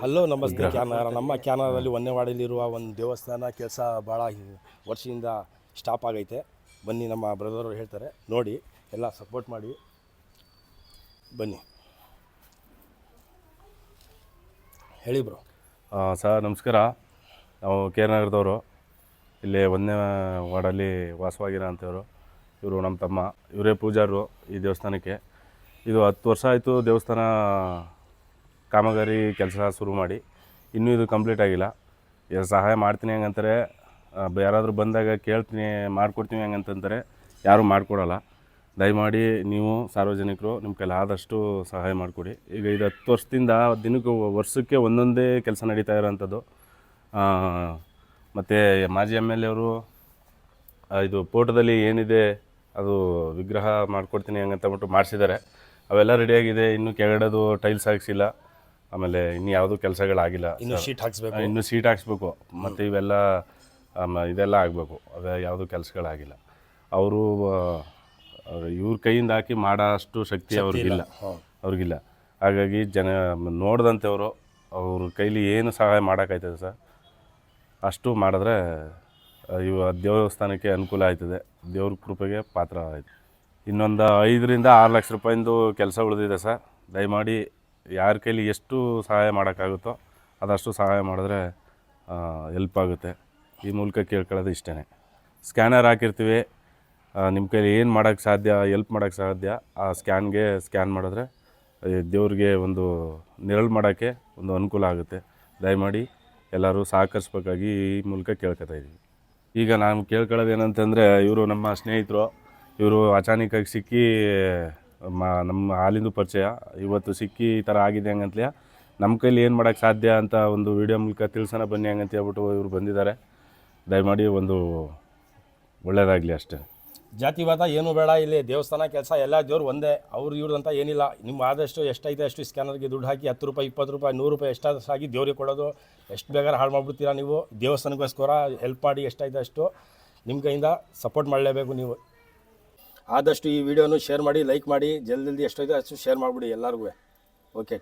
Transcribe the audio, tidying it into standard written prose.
Hello ನಮಸ್ತೆ ನಮ್ಮ ಕ್ಯಾನರಲ್ಲಿ ಹೊನ್ನೇವಾಡಿಲಿರುವ ಒಂದು ದೇವಸ್ಥಾನ ಕೆಲಸ ಭಾಳ ವರ್ಷದಿಂದ ಸ್ಟಾಪ್ ಆಗೈತೆ. ಬನ್ನಿ, ನಮ್ಮ ಬ್ರದರ್ ಹೇಳ್ತಾರೆ, ನೋಡಿ ಎಲ್ಲ ಸಪೋರ್ಟ್ ಮಾಡಿ ಬನ್ನಿ. ಹೇಳಿ ಬ್ರೋ. ಸರ್ ನಮಸ್ಕಾರ. ನಾವು ಕೆ ನಗರದವರು, ಇಲ್ಲಿ ಹೊನ್ನೇವಾಡಲ್ಲಿ ವಾಸವಾಗಿರೋ ಅಂಥವ್ರು. ಇವರು ನಮ್ಮ ತಮ್ಮ, ಇವರೇ ಪೂಜಾರರು ಈ ದೇವಸ್ಥಾನಕ್ಕೆ. ಇದು 10 ವರ್ಷ ಆಯಿತು ದೇವಸ್ಥಾನ ಕಾಮಗಾರಿ ಕೆಲಸ ಶುರು ಮಾಡಿ. ಇನ್ನೂ ಇದು ಕಂಪ್ಲೀಟ್ ಆಗಿಲ್ಲ. ಸಹಾಯ ಮಾಡ್ತೀನಿ ಹೆಂಗಂತಾರೆ, ಯಾರಾದರೂ ಬಂದಾಗ ಕೇಳ್ತೀನಿ ಮಾಡಿಕೊಡ್ತೀವಿ ಹೆಂಗಂತಂತಾರೆ, ಯಾರೂ ಮಾಡಿಕೊಡಲ್ಲ. ದಯಮಾಡಿ ನೀವು ಸಾರ್ವಜನಿಕರು ನಿಮ್ಮ ಕೈಲಿ ಆದಷ್ಟು ಸಹಾಯ ಮಾಡಿಕೊಡಿ. ಈಗ ಇದು 10 ವರ್ಷದಿಂದ ವರ್ಷಕ್ಕೆ ಒಂದೊಂದೇ ಕೆಲಸ ನಡೀತಾ ಇರೋವಂಥದ್ದು. ಮತ್ತು ಮಾಜಿ MLA ಅವರು ಇದು ಫೋಟೋದಲ್ಲಿ ಏನಿದೆ ಅದು ವಿಗ್ರಹ ಮಾಡಿಕೊಡ್ತೀನಿ ಹೆಂಗಂತಬಿಟ್ಟು ಮಾಡಿಸಿದ್ದಾರೆ. ಅವೆಲ್ಲ ರೆಡಿಯಾಗಿದೆ. ಇನ್ನೂ ಕೆಳಗಡೆದು ಟೈಲ್ಸ್ ಹಾಕ್ಸಿಲ್ಲ. ಆಮೇಲೆ ಇನ್ನು ಯಾವುದೂ ಕೆಲಸಗಳಾಗಿಲ್ಲ. ಇನ್ನೂ ಸೀಟ್ ಹಾಕ್ಸ್ಬೇಕು. ಮತ್ತು ಇವೆಲ್ಲ ಇದೆಲ್ಲ ಆಗಬೇಕು. ಅದೇ ಯಾವುದೂ ಕೆಲಸಗಳಾಗಿಲ್ಲ. ಅವರು ಇವ್ರ ಕೈಯಿಂದ ಹಾಕಿ ಮಾಡೋ ಅಷ್ಟು ಶಕ್ತಿ ಅವ್ರಿಗಿಲ್ಲ. ಹಾಗಾಗಿ ನೋಡಿದಂಥವರು ಅವ್ರ ಕೈಲಿ ಏನು ಸಹಾಯ ಮಾಡೋಕ್ಕಾಯ್ತದೆ ಸರ್, ಅಷ್ಟು ಮಾಡಿದ್ರೆ ದೇವಸ್ಥಾನಕ್ಕೆ ಅನುಕೂಲ ಆಯ್ತದೆ. ದೇವ್ರ ಕೃಪೆಗೆ ಪಾತ್ರ ಆಯಿತು. ಇನ್ನೊಂದು 5 ರಿಂದ 6 ಲಕ್ಷ ರೂಪಾಯಿಂದು ಕೆಲಸ ಉಳಿದಿದೆ ಸರ್. ದಯಮಾಡಿ ಯಾರ ಕೈಲಿ ಎಷ್ಟು ಸಹಾಯ ಮಾಡೋಕ್ಕಾಗುತ್ತೋ ಅದಷ್ಟು ಸಹಾಯ ಮಾಡಿದ್ರೆ ಹೆಲ್ಪ್ ಆಗುತ್ತೆ. ಈ ಮೂಲಕ ಕೇಳ್ಕೊಳ್ಳೋದು ಇಷ್ಟೇ. ಸ್ಕ್ಯಾನರ್ ಹಾಕಿರ್ತೀವಿ. ನಿಮ್ಮ ಕೈಲಿ ಏನು ಮಾಡೋಕ್ಕೆ ಸಾಧ್ಯ, ಹೆಲ್ಪ್ ಮಾಡೋಕ್ಕೆ ಸಾಧ್ಯ, ಆ ಸ್ಕ್ಯಾನ್ ಮಾಡಿದ್ರೆ ದೇವ್ರಿಗೆ ಒಂದು ನೆರಳು ಮಾಡೋಕ್ಕೆ ಒಂದು ಅನುಕೂಲ ಆಗುತ್ತೆ. ದಯಮಾಡಿ ಎಲ್ಲರೂ ಸಹಕರಿಸ್ಬೇಕಾಗಿ ಈ ಮೂಲಕ ಕೇಳ್ಕೊತಾ ಇದ್ದೀವಿ. ಈಗ ನಾನು ಕೇಳ್ಕೊಳ್ಳೋದು ಏನಂತಂದರೆ, ಇವರು ನಮ್ಮ ಸ್ನೇಹಿತರು. ಇವರು ಅಚಾನಕ್ಕಾಗಿ ಸಿಕ್ಕಿ ನಮ್ಮ ಹಾಲಿಂದು ಪರಿಚಯ. ಇವತ್ತು ಸಿಕ್ಕಿ ಈ ಥರ ಆಗಿದೆ ಹಂಗಂತಲೇ ನಮ್ಮ ಕೈಲಿ ಏನು ಮಾಡೋಕ್ಕೆ ಸಾಧ್ಯ ಅಂತ ಒಂದು ವಿಡಿಯೋ ಮೂಲಕ ತಿಳಿಸೋಣ ಬನ್ನಿ ಹಂಗಂತ ಹೇಳ್ಬಿಟ್ಟು ಇವರು ಬಂದಿದ್ದಾರೆ. ದಯಮಾಡಿ ಒಂದು ಒಳ್ಳೆಯದಾಗಲಿ ಅಷ್ಟೇ. ಜಾತಿವಾದ ಏನೂ ಬೇಡ. ಇಲ್ಲಿ ದೇವಸ್ಥಾನ ಕೆಲಸ ಎಲ್ಲ ದೇವ್ರು ಒಂದೇ. ಇವ್ರದ್ದು ಅಂತ ಏನಿಲ್ಲ. ನಿಮ್ಮ ಆದಷ್ಟು ಎಷ್ಟೈತೆ ಅಷ್ಟು ಸ್ಕ್ಯಾನರ್ಗೆ ದುಡ್ಡು ಹಾಕಿ 10 ರೂಪಾಯಿ, 20 ರೂಪಾಯಿ, 100 ರೂಪಾಯಿ ಎಷ್ಟಾದರೂ ಆಗಿ ದೇವ್ರಿಗೆ ಕೊಡೋದು. ಎಷ್ಟು ಬೇಕಾದ್ರೆ ಹಾಳು ಮಾಡಿಬಿಡ್ತೀರಾ ನೀವು. ದೇವಸ್ಥಾನಕ್ಕೋಸ್ಕರ ಹೆಲ್ಪ್ ಮಾಡಿ. ಎಷ್ಟೈತೆ ಅಷ್ಟು ನಿಮ್ಮ ಕೈಯಿಂದ ಸಪೋರ್ಟ್ ಮಾಡಲೇಬೇಕು ನೀವು. ಆದಷ್ಟು ಈ ವಿಡಿಯೋನು ಶೇರ್ ಮಾಡಿ, ಲೈಕ್ ಮಾಡಿ. ಜಲ್ದಿ ಎಷ್ಟೈತೆ ಅಷ್ಟು ಶೇರ್ ಮಾಡಿಬಿಡಿ ಎಲ್ಲರಿಗೂ. ಓಕೆ.